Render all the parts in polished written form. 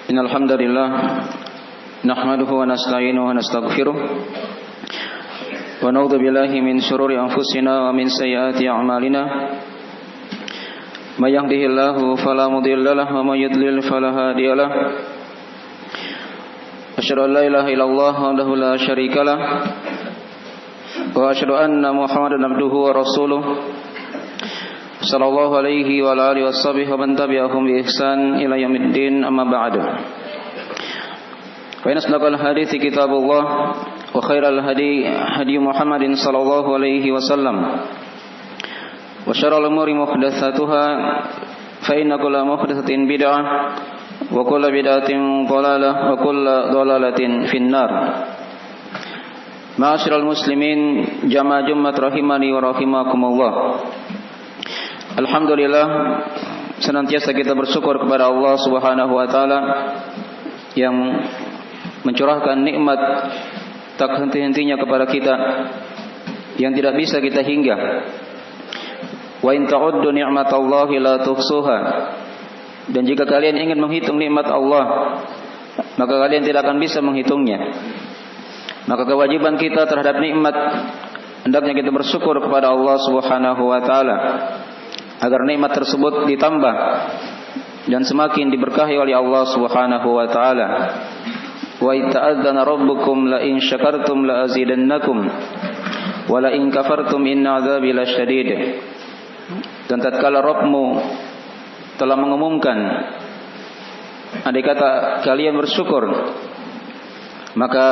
Innal hamdalillah nahmaduhu wa nasta'inuhu wa nastaghfiruh wa na'udzu billahi min shururi anfusina wa min sayyiati a'malina may yahdihillahu fala mudilla lahu wa may yudlil fala hadiya lahu asyhadu an la ilaha illallah wahdahu la syarika lah wa asyhadu anna muhammadan abduhu wa rasuluh sallallahu alaihi wa alihi washabihi wa man tabi'ahum bi ihsan ila yaumiddin amma ba'du. Fa inna asdaqal hadithi kitabullah wa khairal hadi hadi Muhammadin sallallahu alaihi wasallam wa syarrul umuri muhdatsatuha fa inna kulla muhdatsatin bid'ah wa kulla bid'atin dhalalah wa kulla dhalalatin finnar. Ma'asyiral muslimin jamaah Jumat rahimani wa rahimakumullah. Alhamdulillah, senantiasa kita bersyukur kepada Allah Subhanahu wa taala yang mencurahkan nikmat tak henti-hentinya kepada kita yang tidak bisa kita hingga. Wa in ta'uddu ni'matallahi la tuhsuha. Dan jika kalian ingin menghitung nikmat Allah, maka kalian tidak akan bisa menghitungnya. Maka kewajiban kita terhadap nikmat hendaknya kita bersyukur kepada Allah Subhanahu wa taala agar nikmat tersebut ditambah dan semakin diberkahi oleh Allah Subhanahu wa taala. Wa ta'adzana rabbukum la in syakartum la azidannakum wa la in kafartum inna 'adzabi lasyadid. Dan tatkala Rabbmu telah mengumumkan andai kata kalian bersyukur maka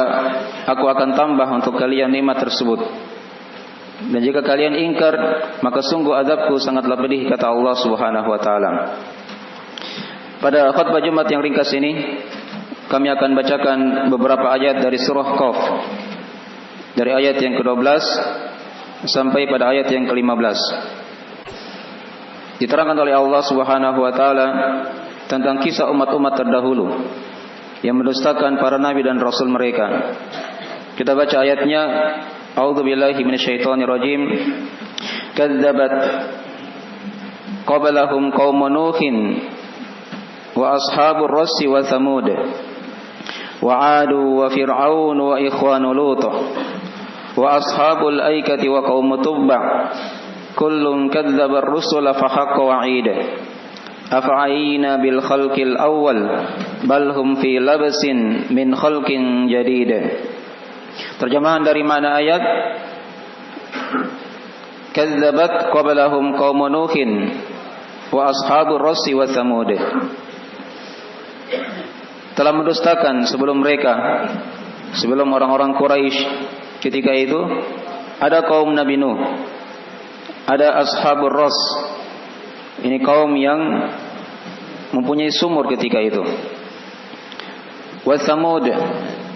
aku akan tambah untuk kalian nikmat tersebut. Dan jika kalian ingkar maka sungguh azabku sangatlah pedih, kata Allah Subhanahu wa taala. Pada khutbah Jumat yang ringkas ini kami akan bacakan beberapa ayat dari surah Qaf, dari ayat yang ke-12 sampai pada ayat yang ke-15. Diterangkan oleh Allah Subhanahu wa taala tentang kisah umat-umat terdahulu yang mendustakan para nabi dan rasul mereka. Kita baca ayatnya. A'udzu billahi minasyaitonir rajim. Kadzabat qablahum qaumun nuhin wa ashabur rassi wa thamud wa 'adu wa fir'aun wa ikhwanu lut wa ashabul aikati wa qaum tubba kullun kadzdzaba ar-rusula fa haqqa wa'id afa'ayna bil khalqil awwal bal hum fi labsin min khalqin jadid. Terjemahan dari mana ayat? Kadzabat qablahum qaumun nuhin wa ashabur rassi wa thamud. Telah mendustakan sebelum mereka, sebelum orang-orang Quraisy ketika itu ada kaum Nabi Nuh, ada ashabur rass. Ini kaum yang mempunyai sumur ketika itu. Wa thamud,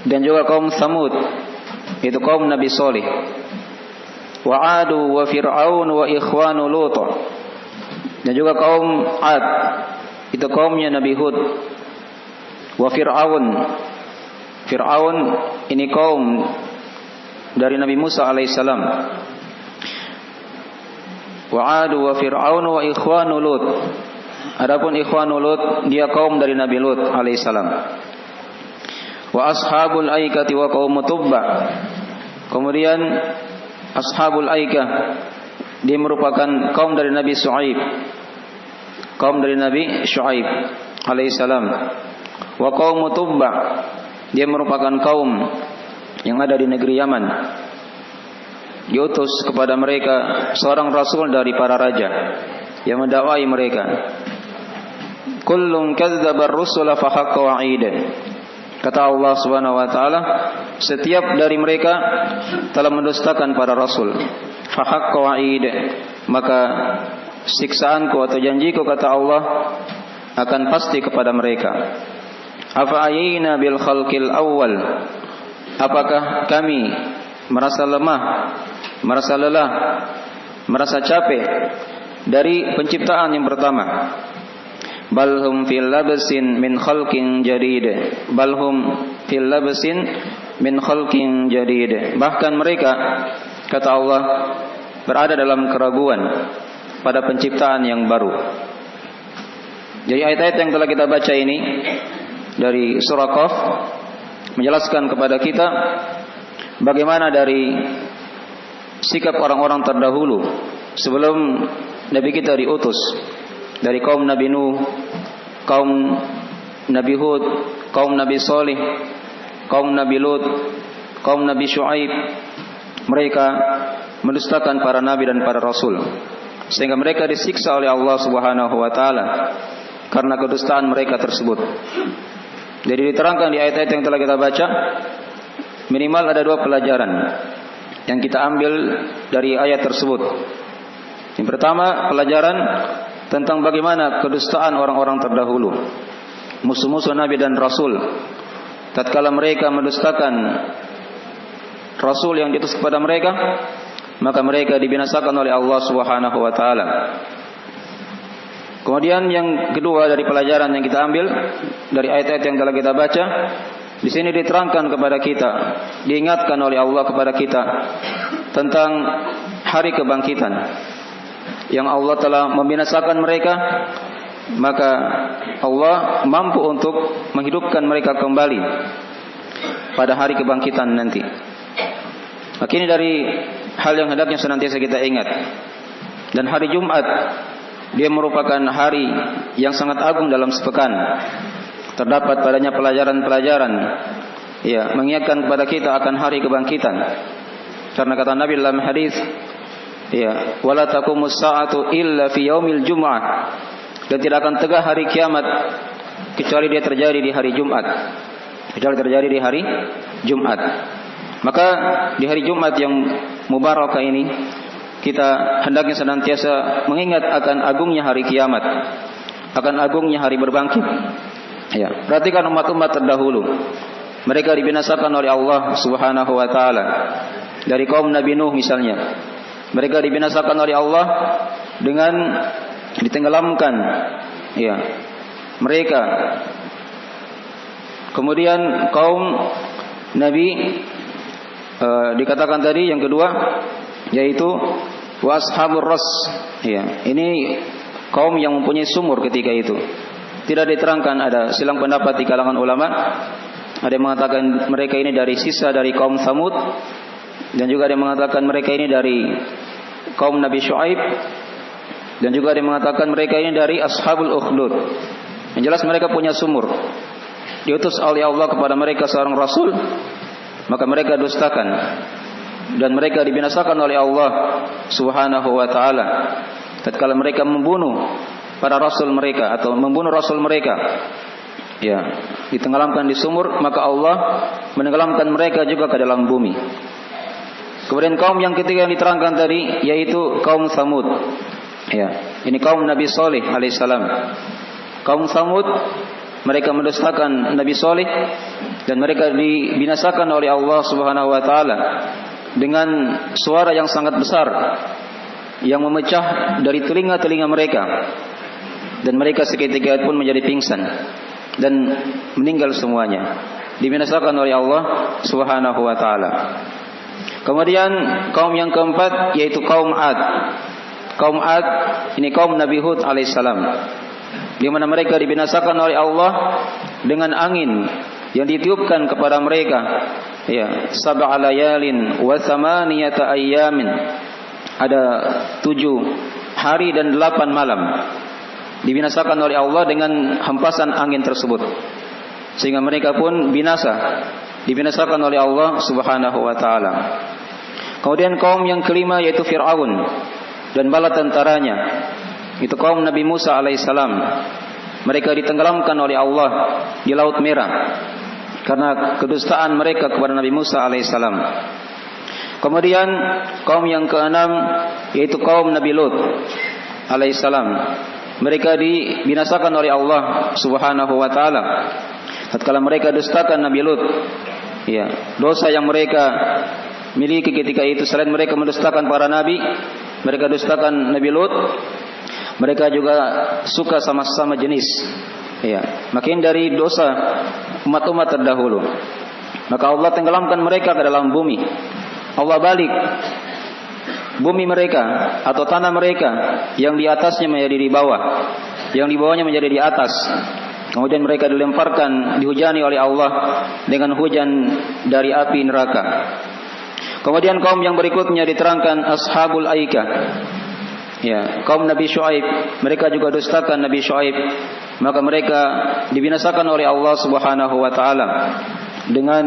dan juga kaum Thamud, itu kaum Nabi Saleh. Wa 'adu wa fir'aun wa ikhwanu lut, dan juga kaum 'Ad, itu kaumnya Nabi Hud. Wa fir'aun, Fir'aun ini kaum dari Nabi Musa alaihissalam. Wa 'adu wa fir'aun wa ikhwanu lut. Adapun ikhwanu lut dia kaum dari Nabi Lut alaihissalam. Wa ashabul aikati wa qaum tubba. Kemudian ashabul aikah dia merupakan kaum dari Nabi Shu'aib, kaum dari Nabi Shu'aib alaihissalam. Wa qaum tubba dia merupakan kaum yang ada di negeri Yaman. Diutus kepada mereka seorang rasul dari para raja yang mendakwai mereka. Kullun kadzdzaba ar-rusula fa haqqa wa'id. Kata Allah Subhanahu wa taala, setiap dari mereka telah mendustakan para rasul. Fa haqqa wa'id, maka siksaanku atau janjiku, kata Allah, akan pasti kepada mereka. Afa ayina bil khalqil awwal. Apakah kami merasa lemah, merasa lelah, merasa capek dari penciptaan yang pertama? Balhum fil labsin min khalqin jadid. Balhum fil labsin min khalqin jadid. Bahkan mereka, kata Allah, berada dalam keraguan pada penciptaan yang baru. Jadi ayat-ayat yang telah kita baca ini dari surah Qaf menjelaskan kepada kita bagaimana dari sikap orang-orang terdahulu sebelum Nabi kita diutus, dari kaum Nabi Nuh, kaum Nabi Hud, kaum Nabi Saleh, kaum Nabi Lut, kaum Nabi Syuaib. Mereka mendustakan para nabi dan para rasul, sehingga mereka disiksa oleh Allah Subhanahu wa taala karena kedustaan mereka tersebut. Jadi diterangkan di ayat-ayat yang telah kita baca, minimal ada 2 pelajaran yang kita ambil dari ayat tersebut. Yang pertama, pelajaran tentang bagaimana kedustaan orang-orang terdahulu, musuh-musuh nabi dan rasul. Tatkala mereka mendustakan rasul yang diutus kepada mereka, maka mereka dibinasakan oleh Allah Subhanahu wa taala. Kemudian yang kedua dari pelajaran yang kita ambil dari ayat-ayat yang telah kita baca, di sini diterangkan kepada kita, diingatkan oleh Allah kepada kita tentang hari kebangkitan yang Allah telah membinasakan mereka, maka Allah mampu untuk menghidupkan mereka kembali pada hari kebangkitan nanti. Maka ini dari hal yang hendaknya senantiasa kita ingat. Dan hari Jumat, dia merupakan hari yang sangat agung dalam sepekan. Terdapat padanya pelajaran-pelajaran mengingatkan kepada kita akan hari kebangkitan. Karena kata Nabi dalam hadis, wala taqumus sa'atu illa fi yaumil jum'ah, dan tidak akan tegak hari kiamat kecuali dia terjadi di hari Jumat. Kecuali terjadi di hari Jumat. Maka di hari Jumat yang mubarakah ini, kita hendaknya senantiasa mengingat akan agungnya hari kiamat, akan agungnya hari berbangkit. Perhatikan umat-umat terdahulu, mereka dibinasakan oleh Allah Subhanahu wa taala. Dari kaum Nabi Nuh misalnya, mereka dibinasakan oleh Allah dengan ditenggelamkan mereka. Kemudian kaum Nabi dikatakan tadi yang kedua, yaitu washabur ras. Ini kaum yang mempunyai sumur ketika itu. Tidak diterangkan, ada silang pendapat di kalangan ulama. Ada yang mengatakan mereka ini dari sisa dari kaum Tsamud, dan juga ada yang mengatakan mereka ini dari kaum Nabi Syuaib, dan juga ada yang mengatakan mereka ini dari ashabul ukhdud. Yang jelas mereka punya sumur. Diutus oleh Allah kepada mereka seorang rasul, maka mereka dustakan dan mereka dibinasakan oleh Allah Subhanahu wa taala tatkala mereka membunuh para rasul mereka atau membunuh rasul mereka. Ditenggelamkan di sumur, maka Allah menenggelamkan mereka juga ke dalam bumi. Kemudian kaum yang ketiga yang diterangkan tadi, yaitu kaum Tsamud. Ini kaum Nabi Saleh alaihissalam. Kaum Tsamud, mereka mendustakan Nabi Saleh dan mereka dibinasakan oleh Allah Subhanahu wa taala dengan suara yang sangat besar yang memecah dari telinga-telinga mereka, dan mereka seketika pun menjadi pingsan dan meninggal semuanya, dibinasakan oleh Allah Subhanahu wa taala. Kemudian kaum yang keempat, yaitu kaum Ad. Kaum Ad ini kaum Nabi Hud alaihissalam, di mana mereka dibinasakan oleh Allah dengan angin yang ditiupkan kepada mereka. Sab'a layalin wa thamaniyata ayyamin. Ada 7 hari dan 8 malam. Dibinasakan oleh Allah dengan hempasan angin tersebut, sehingga mereka pun binasa, dibinasakan oleh Allah Subhanahu wa taala. Kemudian kaum yang kelima, yaitu Fir'aun dan bala tentaranya. Itu kaum Nabi Musa alaihissalam. Mereka ditenggelamkan oleh Allah di Laut Merah karena kedustaan mereka kepada Nabi Musa alaihissalam. Kemudian kaum yang keenam, yaitu kaum Nabi Lut alaihissalam. Mereka dibinasakan oleh Allah Subhanahu wa taala tatkala mereka dustakan Nabi Lut. Dosa yang mereka miliki ketika itu, selain mereka mendustakan para nabi, mereka dustakan Nabi Lut. Mereka juga suka sama-sama jenis. Makin dari dosa umat-umat terdahulu. Maka Allah tenggelamkan mereka ke dalam bumi. Allah balik bumi mereka atau tanah mereka yang di atasnya menjadi di bawah, yang di bawahnya menjadi di atas. Kemudian mereka dilemparkan, dihujani oleh Allah dengan hujan dari api neraka. Kemudian kaum yang berikutnya diterangkan ashabul aikah. Ya, kaum Nabi Syuaib, mereka juga dustakan Nabi Syuaib, maka mereka dibinasakan oleh Allah Subhanahu wa taala dengan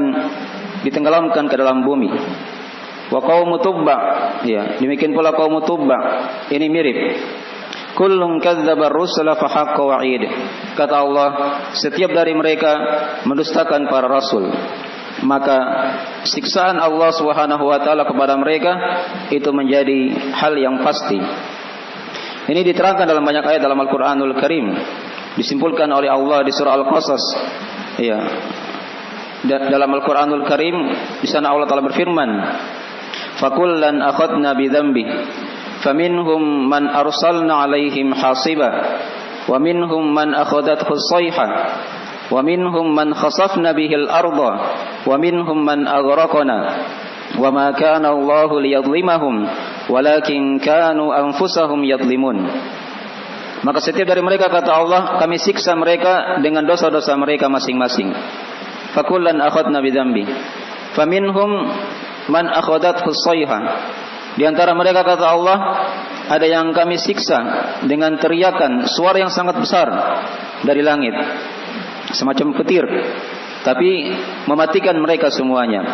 ditenggelamkan ke dalam bumi. Wa qaum Tubba, ya, demikian pula kaum Tubba, ini mirip. Kullun kadzdzaba ar-rusula fa haqqa wa'id. Kata Allah, setiap dari mereka mendustakan para rasul, maka siksaan Allah Subhanahu wa taala kepada mereka itu menjadi hal yang pasti. Ini diterangkan dalam banyak ayat dalam Al-Qur'anul Karim. Disimpulkan oleh Allah di surah Al-Qasas. Ya. Dalam Al-Qur'anul Karim di sana Allah Taala berfirman, "Fakullan akhadna bi dzambi, faminhum man arsalna 'alaihim hasiba, wa minhum man akhadathu as-sayha, wa minhum man khasafna bihil arda, wa minhum man aghraqna, wa ma kana Allahu liyadhlimahum, walakin kanu anfusahum yadhlimun." Maka setiap dari mereka, kata Allah, kami siksa mereka dengan dosa-dosa mereka masing-masing. Fakullan akhadna bidzambi, faminhum man akhadathu as-sayha. Di antara mereka, kata Allah, ada yang kami siksa dengan teriakan suara yang sangat besar dari langit, semacam petir, tapi mematikan mereka semuanya.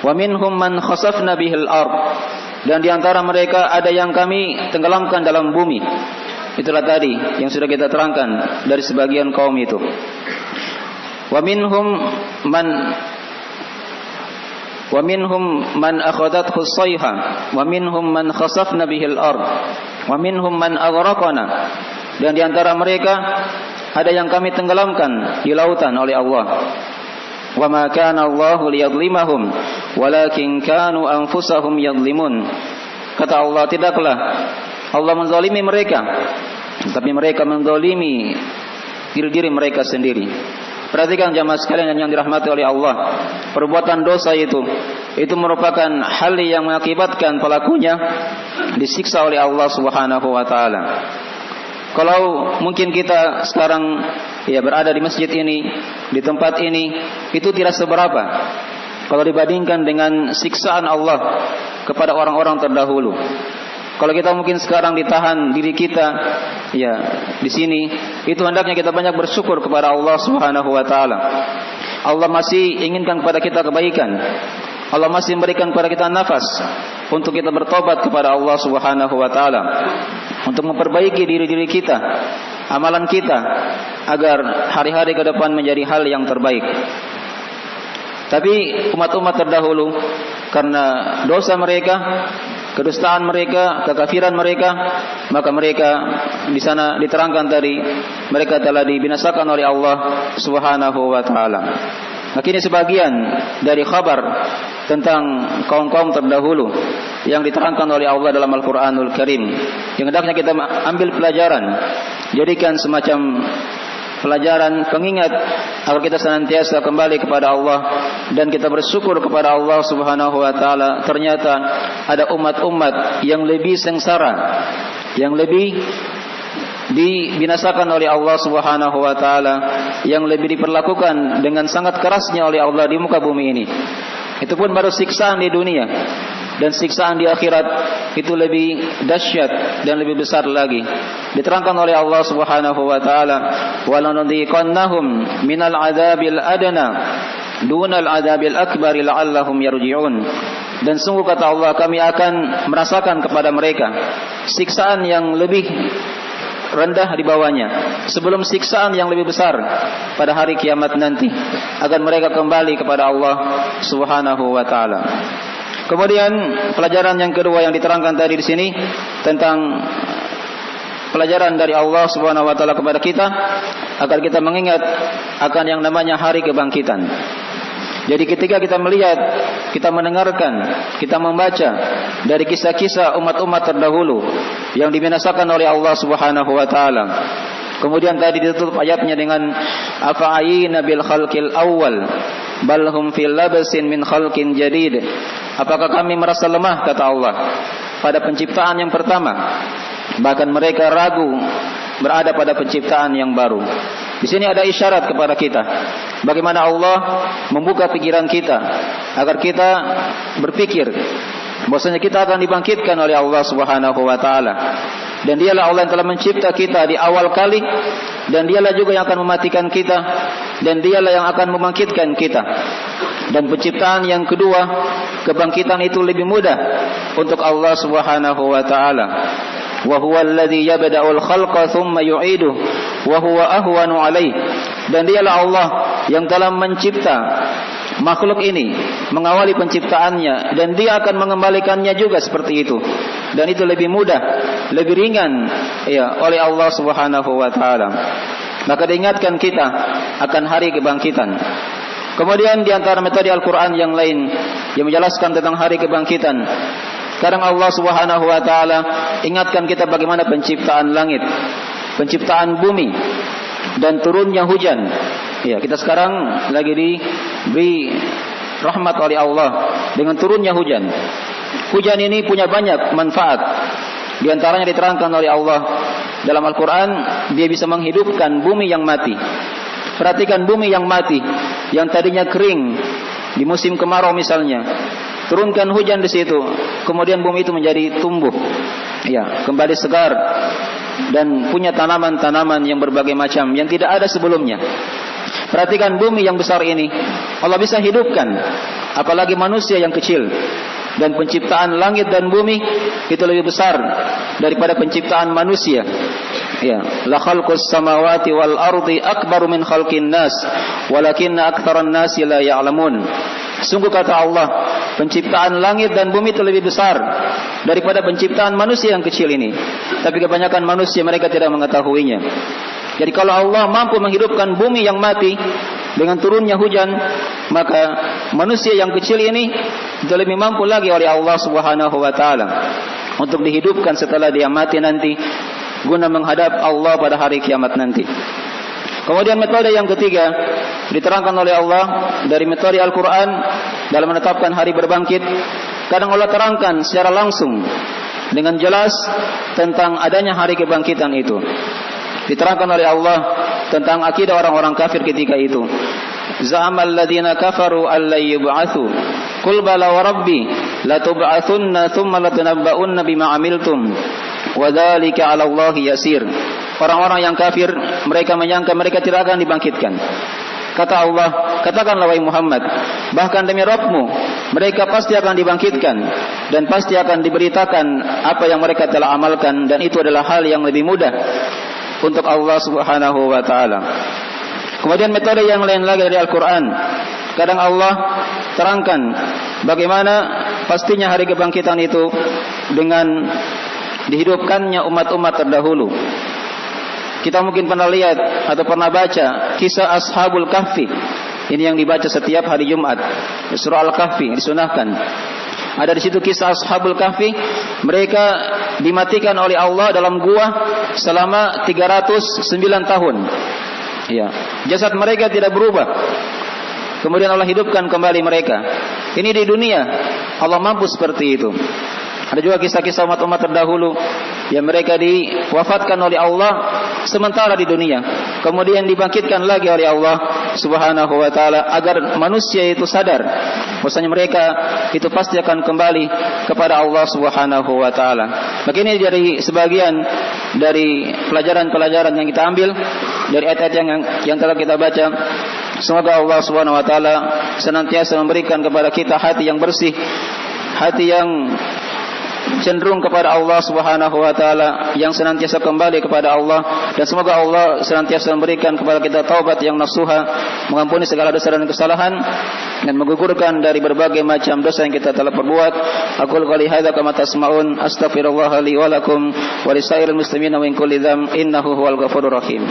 Wa minhum man khasafna bihil ard. Dan di antara mereka ada yang kami tenggelamkan dalam bumi. Itulah tadi yang sudah kita terangkan dari sebagian kaum itu. Wa minhum man akhadathu as-sayha, wa minhum man khasafna bihil ard, wa minhum man aghraqna. Dan di antara mereka ada yang kami tenggelamkan di lautan oleh Allah. Wa ma kana Allahu liyadhlimahum, walakin kanu anfusahum yadhlimun. Kata Allah, tidaklah Allah menzalimi mereka, tapi mereka menzalimi diri mereka sendiri. Perhatikan jamaah sekalian yang dirahmati oleh Allah, perbuatan dosa itu merupakan hal yang mengakibatkan pelakunya disiksa oleh Allah Subhanahu wa taala. Kalau mungkin kita sekarang ya berada di masjid ini, di tempat ini, itu tidak seberapa kalau dibandingkan dengan siksaan Allah kepada orang-orang terdahulu. Kalau kita mungkin sekarang ditahan diri kita ya di sini, itu hendaknya kita banyak bersyukur kepada Allah Subhanahu wa taala. Allah masih inginkan kepada kita kebaikan. Allah masih memberikan kepada kita nafas untuk kita bertobat kepada Allah Subhanahu wa taala, untuk memperbaiki diri kita, amalan kita, agar hari-hari ke depan menjadi hal yang terbaik. Tapi umat-umat terdahulu, karena dosa mereka, kedustaan mereka, kekafiran mereka, maka mereka di sana diterangkan tadi, mereka telah dibinasakan oleh Allah Subhanahu wa taala. Maka ini sebagian dari kabar tentang kaum-kaum terdahulu yang diterangkan oleh Allah dalam Al-Qur'anul Karim, yang hendaknya kita ambil pelajaran, jadikan semacam pelajaran pengingat agar kita senantiasa kembali kepada Allah dan kita bersyukur kepada Allah Subhanahu wa taala. Ternyata ada umat-umat yang lebih sengsara, yang lebih dibinasakan oleh Allah Subhanahu wa taala, yang lebih diperlakukan dengan sangat kerasnya oleh Allah di muka bumi ini. Itu pun baru siksaan di dunia, dan siksaan di akhirat itu lebih dahsyat dan lebih besar lagi. Diterangkan oleh Allah Subhanahu wa taala, "Wa lanudhiqannahum minal 'adzabil adna dunal 'adzabil akbar la'allahum yarji'un." Dan sungguh kata Allah, kami akan merasakan kepada mereka siksaan yang lebih rendah di bawahnya sebelum siksaan yang lebih besar pada hari kiamat nanti, agar mereka kembali kepada Allah Subhanahu wa taala. Kemudian pelajaran yang kedua yang diterangkan tadi di sini tentang pelajaran dari Allah Subhanahu wa taala kepada kita agar kita mengingat akan yang namanya hari kebangkitan. Jadi ketika kita melihat, kita mendengarkan, kita membaca dari kisah-kisah umat-umat terdahulu yang dibinasakan oleh Allah Subhanahu wa taala. Kemudian tadi ditutup ayatnya dengan afa'ayina bil khalqil awwal bal hum fil labasin min khalqin jadid. Apakah kami merasa lemah, kata Allah, pada penciptaan yang pertama, bahkan mereka ragu berada pada penciptaan yang baru. Di sini ada isyarat kepada kita bagaimana Allah membuka pikiran kita agar kita berpikir bahwasanya kita akan dibangkitkan oleh Allah Subhanahu wa taala. Dan dialah Allah yang telah mencipta kita di awal kali, dan dialah juga yang akan mematikan kita, dan dialah yang akan membangkitkan kita. Dan penciptaan yang kedua, kebangkitan itu lebih mudah untuk Allah Subhanahu wa taala. Wa huwa alladhi yabda'ul khalqa thumma yu'iduhu wa huwa ahwanu 'alaihi. Dan dialah Allah yang telah mencipta makhluk ini, mengawali penciptaannya, dan dia akan mengembalikannya juga seperti itu. Dan itu lebih mudah, lebih ringan ya oleh Allah Subhanahu wa taala. Maka diingatkan kita akan hari kebangkitan. Kemudian di antara metode Al-Qur'an yang lain yang menjelaskan tentang hari kebangkitan, kadang Allah Subhanahu wa taala ingatkan kita bagaimana penciptaan langit, penciptaan bumi, dan turunnya hujan. Ya, kita sekarang lagi diberi rahmat oleh Allah dengan turunnya hujan. Hujan ini punya banyak manfaat. Di antaranya diterangkan oleh Allah dalam Al-Quran, dia bisa menghidupkan bumi yang mati. Perhatikan bumi yang mati, yang tadinya kering di musim kemarau misalnya, turunkan hujan di situ, kemudian bumi itu menjadi tumbuh, ya, kembali segar dan punya tanaman-tanaman yang berbagai macam yang tidak ada sebelumnya. Perhatikan bumi yang besar ini Allah bisa hidupkan, apalagi manusia yang kecil. Dan penciptaan langit dan bumi itu lebih besar daripada penciptaan manusia. Ya, la khalqus samawati wal ardi akbaru min khalqin nas walakinna aktsaran nasi la ya'lamun. Sungguh kata Allah, penciptaan langit dan bumi itu lebih besar daripada penciptaan manusia yang kecil ini. Tapi kebanyakan manusia mereka tidak mengetahuinya. Jadi kalau Allah mampu menghidupkan bumi yang mati dengan turunnya hujan, maka manusia yang kecil ini itu lebih mampu lagi oleh Allah Subhanahu wa taala untuk dihidupkan setelah dia mati nanti, guna menghadap Allah pada hari kiamat nanti. Kemudian metode yang ketiga diterangkan oleh Allah dari metode Al-Quran dalam menetapkan hari berbangkit. Kadang Allah terangkan secara langsung dengan jelas tentang adanya hari kebangkitan itu. Diterangkan oleh Allah tentang akidah orang-orang kafir ketika itu. Za'amal ladzina kafaru alla yub'atsu qul bala wa rabbi la tub'atsunna tsumma latunabba'unna bima 'amiltum wa dzalika 'ala Allahi yasir. Orang-orang yang kafir mereka menyangka mereka tidak akan dibangkitkan. Kata Allah, katakanlah wahai Muhammad, bahkan demi Rabbmu mereka pasti akan dibangkitkan dan pasti akan diberitakan apa yang mereka telah amalkan, dan itu adalah hal yang lebih mudah untuk Allah Subhanahu wa taala. Kemudian metode yang lain lagi dari Al-Qur'an, kadang Allah terangkan bagaimana pastinya hari kebangkitan itu dengan dihidupkannya umat-umat terdahulu. Kita mungkin pernah lihat atau pernah baca kisah Ashabul Kahfi. Ini yang dibaca setiap hari Jumat. Surah Al-Kahfi disunahkan. Ada di situ kisah Ashabul Kahfi. Mereka dimatikan oleh Allah dalam gua selama 309 tahun. Ya, jasad mereka tidak berubah. Kemudian Allah hidupkan kembali mereka. Ini di dunia Allah mampu seperti itu. Ada juga kisah-kisah umat-umat terdahulu yang mereka diwafatkan oleh Allah sementara di dunia, kemudian dibangkitkan lagi oleh Allah Subhanahu wa taala agar manusia itu sadar bahwasanya mereka itu pasti akan kembali kepada Allah Subhanahu wa taala. Maka ini dari sebagian dari pelajaran-pelajaran yang kita ambil dari ayat-ayat yang telah kita baca. Semoga Allah Subhanahu wa taala senantiasa memberikan kepada kita hati yang bersih, hati yang cenderung kepada Allah Subhanahu wa taala, yang senantiasa kembali kepada Allah, dan semoga Allah senantiasa memberikan kepada kita taubat yang nasuha, mengampuni segala dosa dan kesalahan, dan menggugurkan dari berbagai macam dosa yang kita telah perbuat. Aqul qouli hadza kama tasma'un, astaghfirullah li wa lakum wa lisairil muslimina min kulli dzam, innahu huwal ghafurur rahim.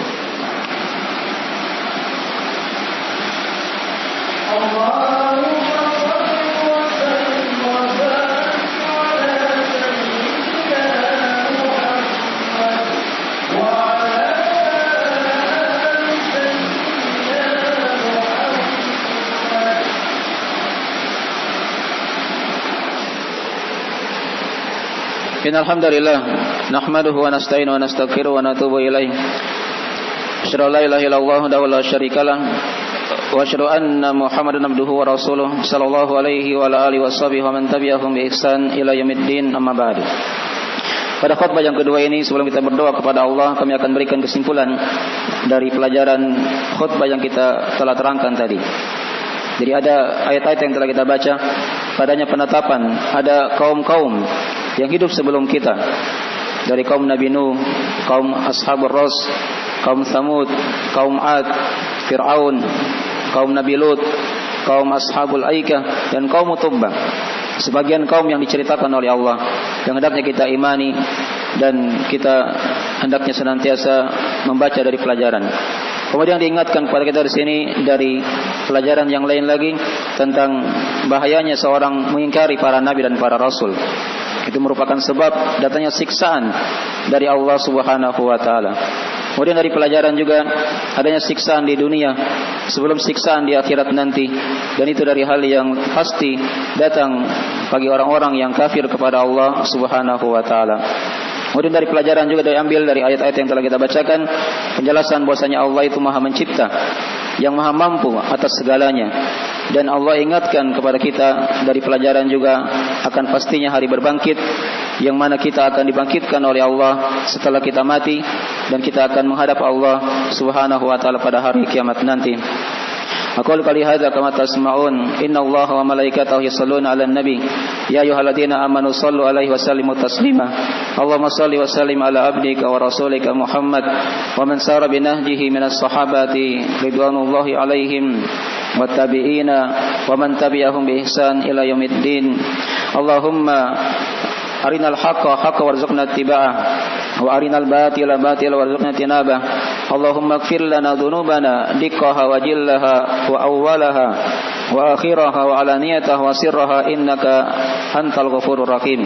Innal hamdalillah nahmaduhu wa nasta'inuhu wa nastaghfiruhu wa natubu ilaih Asyhadu an la ilaha illallah wahdahu la syarikalah wa asyhadu anna Muhammadan abduhu wa rasuluh sallallahu alaihi wa ala alihi washabihi wa man tabi'ahum bi ihsan ila yaumiddin, amma ba'd. Pada khutbah yang kedua ini, sebelum kita berdoa kepada Allah, kami akan berikan kesimpulan dari pelajaran khutbah yang kita telah terangkan tadi. Jadi ada ayat-ayat yang telah kita baca, padanya penetapan ada kaum-kaum yang hidup sebelum kita, dari kaum Nabi Nuh, kaum Ashabur Ras, kaum Tsamud, kaum Ad, Fir'aun, kaum Nabi Lut, kaum Ashabul Aikah, dan kaum Tubbah. Sebagian kaum yang diceritakan oleh Allah yang hendaknya kita imani dan kita hendaknya senantiasa membaca dari pelajaran. Kemudian diingatkan kepada kita di sini dari pelajaran yang lain lagi tentang bahayanya seorang mengingkari para nabi dan para rasul. Itu merupakan sebab datangnya siksaan dari Allah Subhanahu wa taala. Kemudian dari pelajaran juga adanya siksaan di dunia sebelum siksaan di akhirat nanti, dan itu dari hal yang pasti datang bagi orang-orang yang kafir kepada Allah Subhanahu wa taala. Kemudian dari pelajaran juga diambil dari ayat-ayat yang telah kita bacakan, penjelasan bahwasanya Allah itu Maha Mencipta, yang Maha Mampu atas segalanya. Dan Allah ingatkan kepada kita dari pelajaran juga akan pastinya hari berbangkit, yang mana kita akan dibangkitkan oleh Allah setelah kita mati, dan kita akan menghadap Allah Subhanahu wa taala pada hari kiamat nanti. Aqul qali hadza kama tasma'un, innallaha wa malaikatahu yusholluna 'alan nabi ya ayyuhalladzina amanu shallu 'alaihi wa sallimu taslima. Allahumma shalli wa sallim ala abdika wa rasulika Muhammad wa man sara bi nahjihi minas sahabati ridwanullahi 'alaihim wattabi'ina wa man tabi'ahum bi ihsan ila yaumiddin. Allahumma arinal haqqa haqqan warzuqna ittiba'ah wa arinal batila batila warzuqna tinabah. Allahumma ighfir lana dhunubana diqqaha wa jillaha wa awwalaha wa akhiraha wa alaniyataha wa sirraha innaka antal ghafurur rahim.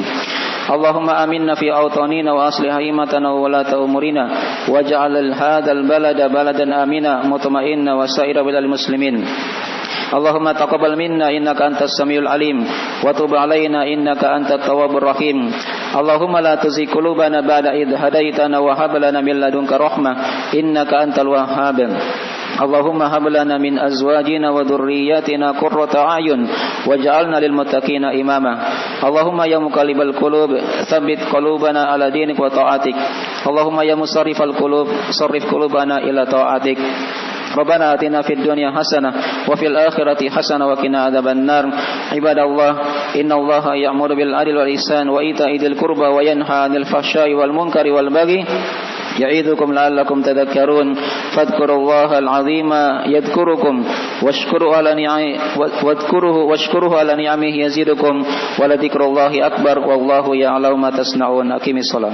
Allahumma aminna fi awtanina wa aslih aimatana wa la ta'murina waj'al hadzal balada baladan amina mutma'inna wa sa'ira bilal muslimin. Allahumma taqabbal minna innaka antas samiul alim wa tub alaina innaka antat tawwabur rahim. Allahumma la tuzigh qulubana ba'da idh hadaitana wa hab lana min ladunka rahmah innaka antal wahhab. Allahumma hab lana min azwajina wa dhurriyyatina qurrata a'yun waj'alna lil muttaqina imama. Allahumma ya muqallibal qulub tsabbit qulubana ala dinik wa ta'atik. Allahumma ya musarrifal qulub sarrif qulubana ila ta'atik. Rabbana atina fid dunya hasanah wa fil akhirati hasanah wa qina adzabannar. Ibadallah, innallaha ya'muru bil adli wal ihsan wa ita'i dzil qurba wa yanha 'anil fahsya'i wal munkari wal baghi ya'idukum la'allakum tadhakkarun. Fadhkurullaha al-'azima yadhkurukum washkuruhu ala ni'amihi yazidukum wa la dzikrullahi akbar wallahu ya'lamu ma tasna'un. Aqimis shalah.